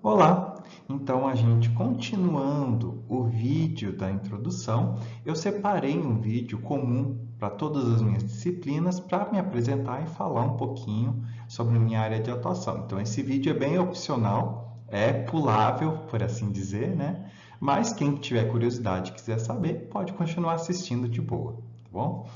Olá! Então, a gente continuando o vídeo da introdução, eu separei um vídeo comum para todas as minhas disciplinas para me apresentar e falar um pouquinho sobre minha área de atuação. Então, esse vídeo é bem opcional, é pulável, por assim dizer, né? Mas quem tiver curiosidade e quiser saber, pode continuar assistindo de boa, tá bom?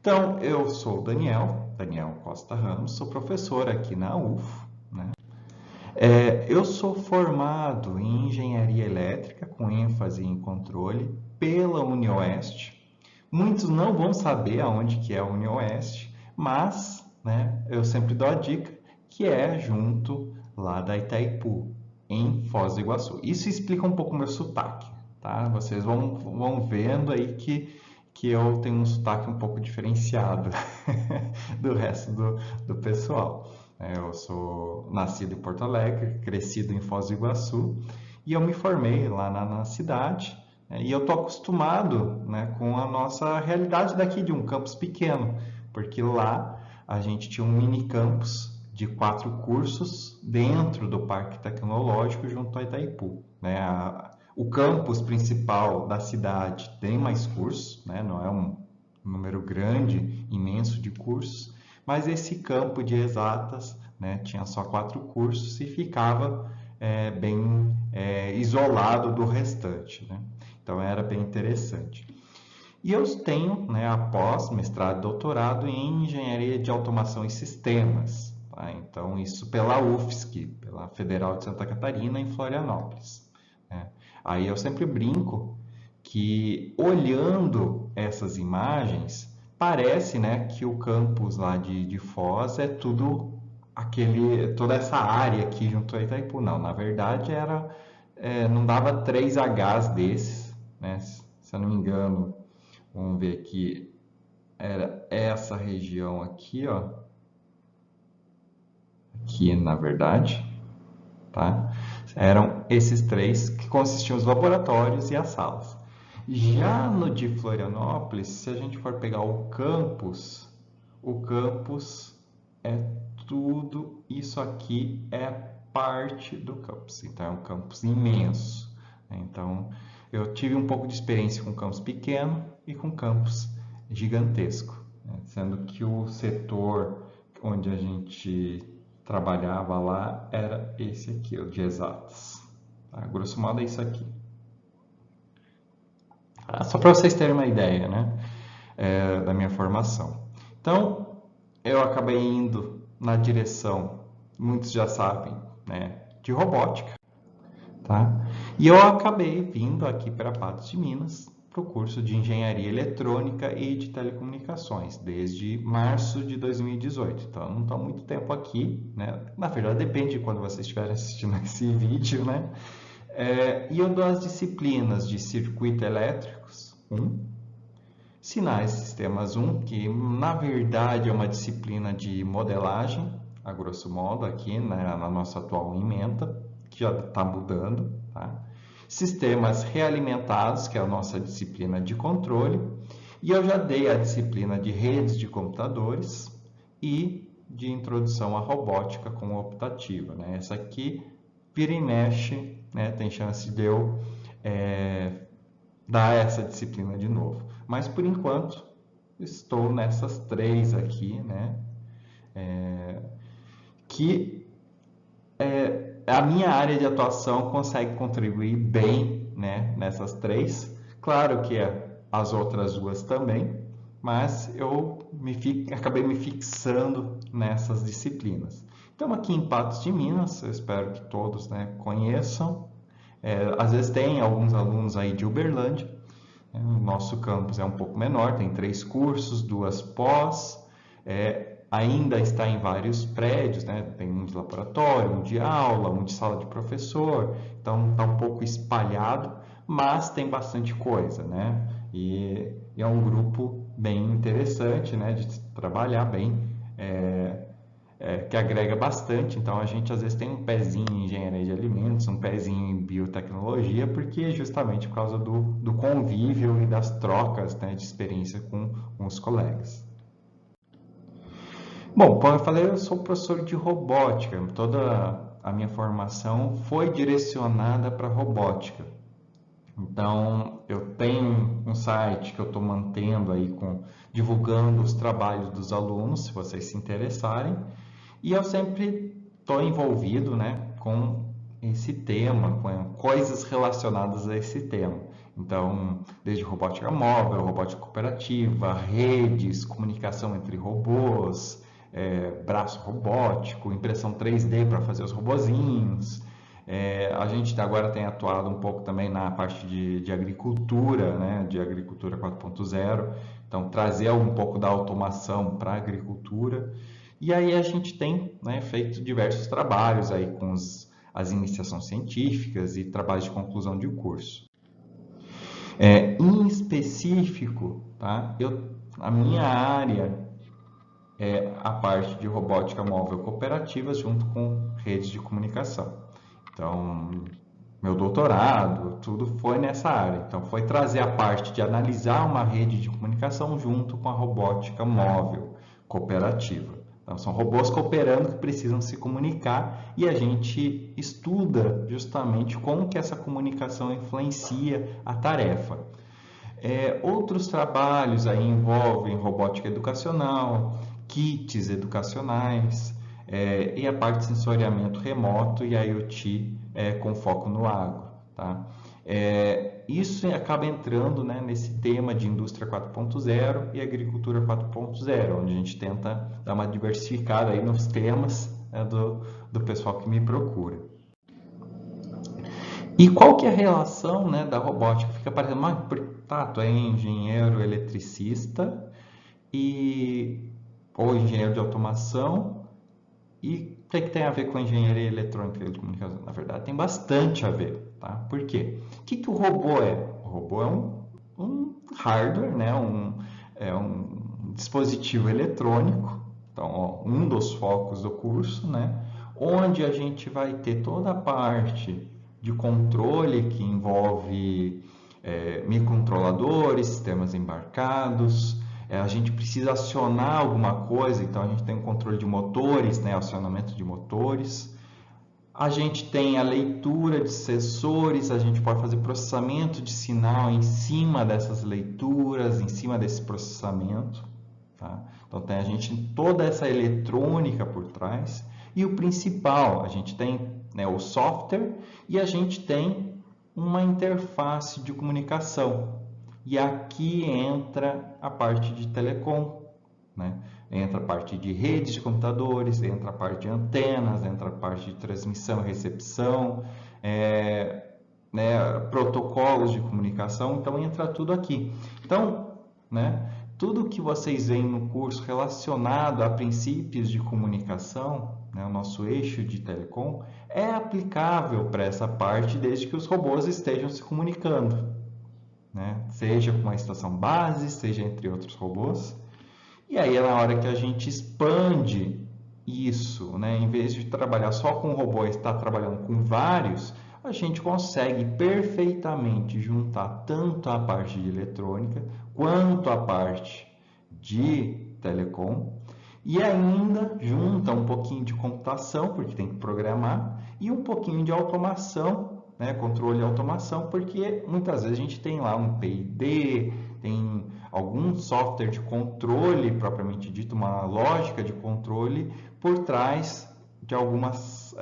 Então, eu sou o Daniel Costa Ramos, sou professor aqui na UFO, né? Eu sou formado em engenharia elétrica, com ênfase em controle, pela UniOeste. Muitos não vão saber aonde que é a UniOeste, mas, né, eu sempre dou a dica que é junto lá da Itaipu, em Foz do Iguaçu. Isso explica um pouco o meu sotaque, tá? Vocês vão vendo aí que eu tenho um sotaque um pouco diferenciado do resto do pessoal. Eu sou nascido em Porto Alegre, crescido em Foz do Iguaçu e eu me formei lá na cidade, né, e eu estou acostumado, né, com a nossa realidade daqui de um campus pequeno, porque lá a gente tinha um mini campus de 4 cursos dentro do Parque Tecnológico junto a Itaipu, né? O campus principal da cidade tem mais cursos, né? Não é um número grande, imenso de cursos, mas esse campo de exatas, né, tinha só 4 cursos e ficava bem isolado do restante, né? Então era bem interessante. E eu tenho, né, após mestrado e doutorado em engenharia de automação e sistemas, tá? Então isso pela UFSC, pela Federal de Santa Catarina, em Florianópolis, né? Aí eu sempre brinco que olhando essas imagens parece, né, que o campus lá de Foz é tudo toda essa área aqui junto a Itaipu. Não, na verdade não dava 3 Hs desses, né? Se eu não me engano, vamos ver aqui, era essa região aqui, ó, aqui na verdade, tá? Eram esses 3 que consistiam os laboratórios e as salas. Já no de Florianópolis, se a gente for pegar o campus é tudo isso aqui é parte do campus. Então é um campus imenso, né? Então eu tive um pouco de experiência com campus pequeno e com campus gigantesco, né? Sendo que o setor onde a gente trabalhava lá era esse aqui, o de exatas. Tá? Grosso modo é isso aqui. Só para vocês terem uma ideia, né, da minha formação. Então, eu acabei indo na direção, muitos já sabem, né, de robótica, tá? E eu acabei vindo aqui para Patos de Minas para o curso de engenharia eletrônica e de telecomunicações, desde março de 2018. Então, não estou há muito tempo aqui, né? Na verdade, depende de quando vocês estiverem assistindo esse vídeo, né? E eu dou as disciplinas de circuito elétricos 1, sinais e sistemas 1, que na verdade é uma disciplina de modelagem, a grosso modo aqui, né, na nossa atual ementa, que já está mudando, tá? Sistemas realimentados, que é a nossa disciplina de controle, e eu já dei a disciplina de redes de computadores e de introdução à robótica como optativa, né? Essa aqui vira e mexe, né, tem chance de eu dar essa disciplina de novo. Mas, por enquanto, estou nessas 3 aqui, né, que a minha área de atuação consegue contribuir bem, né, nessas 3. Claro que as outras 2 também, mas eu acabei me fixando nessas disciplinas. Então, aqui em Patos de Minas, eu espero que todos, né, conheçam. Às vezes tem alguns alunos aí de Uberlândia. O nosso campus é um pouco menor, tem 3 cursos, 2 pós, ainda está em vários prédios, né? Tem um de laboratório, um de aula, um de sala de professor, então está um pouco espalhado, mas tem bastante coisa, né? E é um grupo bem interessante, né, de trabalhar bem, que agrega bastante. Então a gente às vezes tem um pezinho em engenharia de alimentos, um pezinho em biotecnologia, porque justamente por causa do convívio e das trocas, né, de experiência com os colegas. Bom, como eu falei, eu sou professor de robótica. a minha formação foi direcionada para robótica. Então, eu tenho um site que eu estou mantendo aí, divulgando os trabalhos dos alunos, se vocês se interessarem. E eu sempre estou envolvido, né, com esse tema, com coisas relacionadas a esse tema. Então, desde robótica móvel, robótica cooperativa, redes, comunicação entre robôs, braço robótico, impressão 3D para fazer os robozinhos. A gente agora tem atuado um pouco também na parte de agricultura, né, de agricultura 4.0. Então, trazer um pouco da automação para a agricultura. E aí a gente tem, né, feito diversos trabalhos aí com as iniciações científicas e trabalhos de conclusão de curso. Em específico, tá, a minha área é a parte de robótica móvel cooperativa junto com redes de comunicação. Então, meu doutorado, tudo foi nessa área. Então, foi trazer a parte de analisar uma rede de comunicação junto com a robótica móvel cooperativa. Então, são robôs cooperando que precisam se comunicar e a gente estuda justamente como que essa comunicação influencia a tarefa. Outros trabalhos aí envolvem robótica educacional, kits educacionais, e a parte de sensoriamento remoto e IoT com foco no agro. Tá? Isso acaba entrando, né, nesse tema de indústria 4.0 e agricultura 4.0, onde a gente tenta dar uma diversificada aí nos temas, né, do pessoal que me procura. E qual que é a relação, né, da robótica? Fica parecendo, mas tu é engenheiro eletricista ou engenheiro de automação e o que tem a ver com engenharia eletrônica e de comunicação? Na verdade, tem bastante a ver, tá? Por quê? O que o robô é? O robô é um hardware, né? Um dispositivo eletrônico, então, ó, um dos focos do curso, né? Onde a gente vai ter toda a parte de controle que envolve microcontroladores, sistemas embarcados. A gente precisa acionar alguma coisa, então a gente tem um controle de motores, né, acionamento de motores. A gente tem a leitura de sensores, a gente pode fazer processamento de sinal em cima dessas leituras, em cima desse processamento. Tá? Então tem a gente toda essa eletrônica por trás. E o principal, a gente tem, né, o software e a gente tem uma interface de comunicação. E aqui entra a parte de telecom, né? Entra a parte de redes de computadores, entra a parte de antenas, entra a parte de transmissão e recepção, né, protocolos de comunicação, então entra tudo aqui. Então, né, tudo que vocês veem no curso relacionado a princípios de comunicação, né, o nosso eixo de telecom, é aplicável para essa parte desde que os robôs estejam se comunicando. Né? Seja com uma estação base, seja entre outros robôs. E aí é na hora que a gente expande isso, né? Em vez de trabalhar só com um robô e estar trabalhando com vários, a gente consegue perfeitamente juntar tanto a parte de eletrônica quanto a parte de telecom e ainda junta um pouquinho de computação, porque tem que programar, e um pouquinho de automação, né, controle e automação, porque muitas vezes a gente tem lá um PID, tem algum software de controle propriamente dito, uma lógica de controle por trás de algumas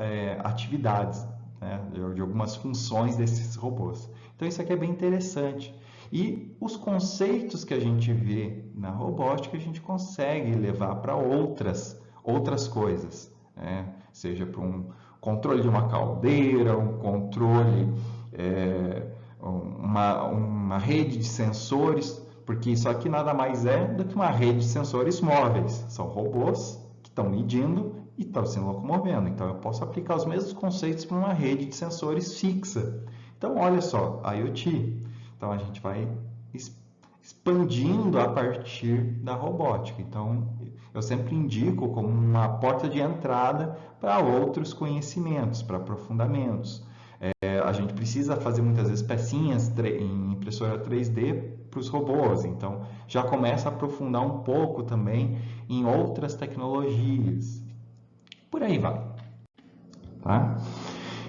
atividades, né, de algumas funções desses robôs. Então isso aqui é bem interessante. E os conceitos que a gente vê na robótica a gente consegue levar para outras coisas, né? Seja para um controle de uma caldeira, um controle, uma rede de sensores, porque isso aqui nada mais é do que uma rede de sensores móveis. São robôs que estão medindo e estão se locomovendo. Então, eu posso aplicar os mesmos conceitos para uma rede de sensores fixa. Então, olha só, IoT. Então, a gente vai expandindo a partir da robótica. Então, eu sempre indico como uma porta de entrada para outros conhecimentos, para aprofundamentos. A gente precisa fazer muitas vezes pecinhas em impressora 3D para os robôs, então já começa a aprofundar um pouco também em outras tecnologias. Por aí vai. tá?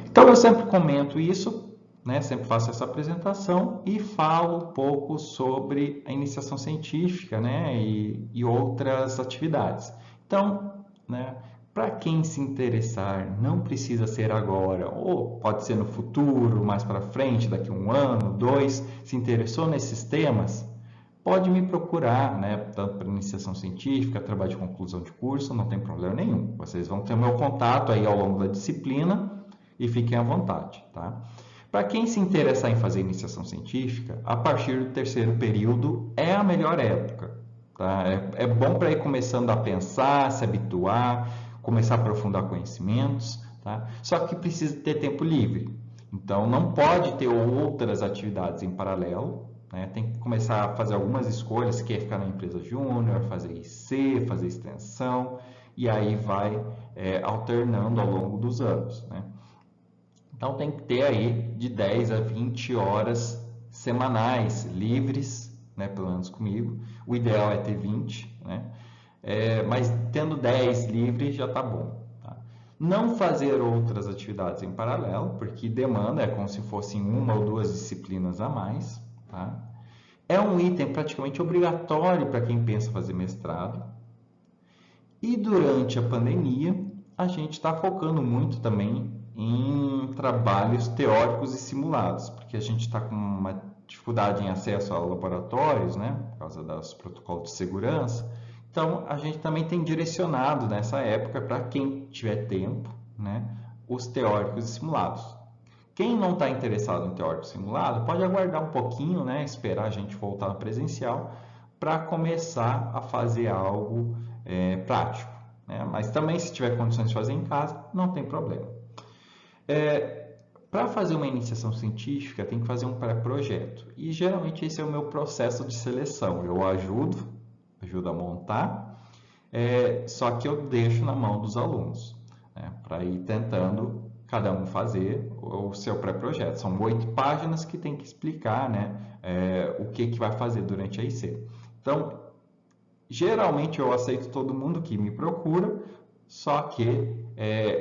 Então, eu sempre comento isso, né? Sempre faço essa apresentação e falo um pouco sobre a iniciação científica, né? E outras atividades. Então, né? Para quem se interessar, não precisa ser agora, ou pode ser no futuro, mais para frente, daqui a 1 ano, 2, se interessou nesses temas, pode me procurar, né? Tanto para iniciação científica, trabalho de conclusão de curso, não tem problema nenhum. Vocês vão ter o meu contato aí ao longo da disciplina e fiquem à vontade, tá? Para quem se interessar em fazer iniciação científica, a partir do 3º período é a melhor época, tá? É bom para ir começando a pensar, se habituar, começar a aprofundar conhecimentos, tá? Só que precisa ter tempo livre. Então, não pode ter outras atividades em paralelo, né? Tem que começar a fazer algumas escolhas, quer ficar na empresa júnior, fazer IC, fazer extensão, e aí vai alternando ao longo dos anos, né? Então, tem que ter aí de 10 a 20 horas semanais livres, né? Pelo menos comigo. O ideal é ter 20, né? Mas tendo 10 livres já está bom. Tá? Não fazer outras atividades em paralelo, porque demanda, é como se fossem 1 ou 2 disciplinas a mais. Tá? É um item praticamente obrigatório para quem pensa fazer mestrado. E durante a pandemia, a gente está focando muito também em trabalhos teóricos e simulados, porque a gente está com uma dificuldade em acesso a laboratórios, né, por causa dos protocolos de segurança. Então, a gente também tem direcionado nessa época para quem tiver tempo, né, os teóricos e simulados. Quem não está interessado em teórico simulado pode aguardar um pouquinho, né, esperar a gente voltar no presencial para começar a fazer algo prático, né? Mas também, se tiver condições de fazer em casa, não tem problema. Para fazer uma iniciação científica, tem que fazer um pré-projeto. E geralmente esse é o meu processo de seleção. Eu ajudo a montar, só que eu deixo na mão dos alunos, né, para ir tentando cada um fazer o seu pré-projeto. São 8 páginas que tem que explicar, né, o que vai fazer durante a IC. Então, geralmente eu aceito todo mundo que me procura, só que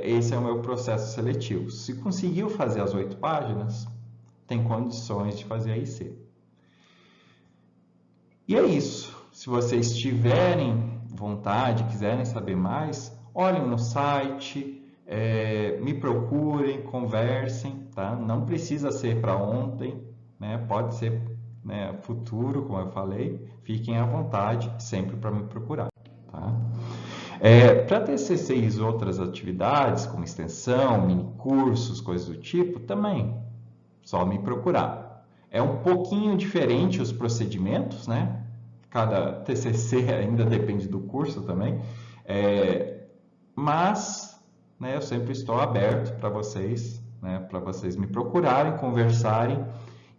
esse é o meu processo seletivo. Se conseguiu fazer as 8 páginas, tem condições de fazer a IC. E é isso. Se vocês tiverem vontade, quiserem saber mais, olhem no site, me procurem, conversem, tá? Não precisa ser para ontem, né? Pode ser, né, futuro, como eu falei. Fiquem à vontade, sempre para me procurar, tá? Para TCC e outras atividades, como extensão, mini cursos, coisas do tipo, também, só me procurar. É um pouquinho diferente os procedimentos, né? Cada TCC ainda depende do curso também, mas, né, eu sempre estou aberto para vocês, né, para vocês me procurarem, conversarem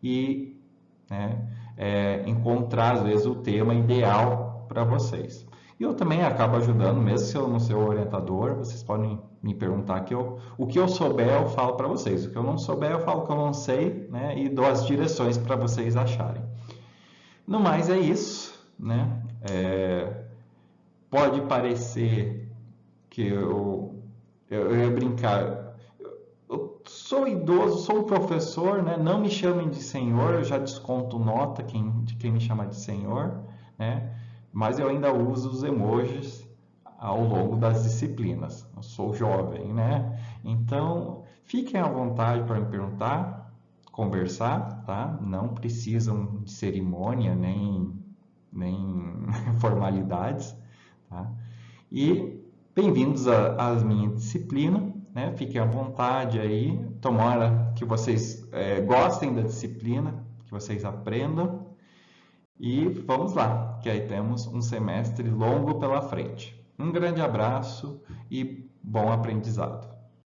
e, né, encontrar, às vezes, o tema ideal para vocês. E eu também acabo ajudando, mesmo se eu não sou orientador, vocês podem me perguntar o que eu souber eu falo para vocês, o que eu não souber eu falo que eu não sei, né, e dou as direções para vocês acharem. No mais é isso, né? Pode parecer que eu ia brincar, eu sou idoso, sou um professor, né? Não me chamem de senhor, eu já desconto nota de quem me chama de senhor, né? Mas eu ainda uso os emojis ao longo das disciplinas. Eu sou jovem, né? Então, fiquem à vontade para me perguntar, conversar, tá? Não precisam de cerimônia nem formalidades, tá? E bem-vindos à minha disciplina, né? Fiquem à vontade aí, tomara que vocês gostem da disciplina, que vocês aprendam e vamos lá, que aí temos um semestre longo pela frente. Um grande abraço e bom aprendizado.